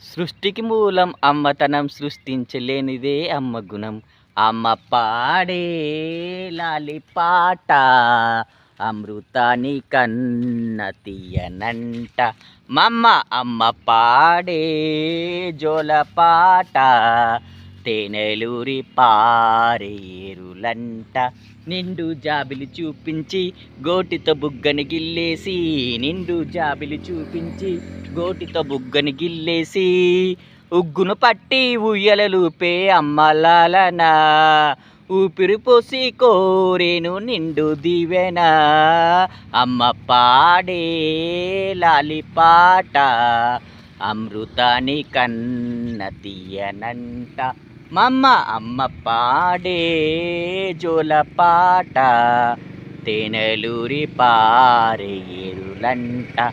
సృష్టికి మూలం అమ్మతనం సృష్టించలేనిదే అమ్మ గుణం. అమ్మ పాడే లాలి పాట అమృతాని కన్న తీయనంట. మమ్మ అమ్మ పాడే జోల పాట తేనెలూరి పారేరులంట. నిండు జాబిలి చూపించి గోటితో బుగ్గని గిల్లేసి, నిండు జాబిలి చూపించి గోటితో బుగ్గని గిల్లేసి, ఉగ్గును పట్టి ఉయ్యలలూపే అమ్మలాలన, ఊపిరి పోసి కోరేను నిండు దివెన. అమ్మ పాడే లాలి పాట అమృతాని కన్న తీయనంట. మమ్మ అమ్మ పాడే జోల పాట తేనెలూరి పారేరులంట.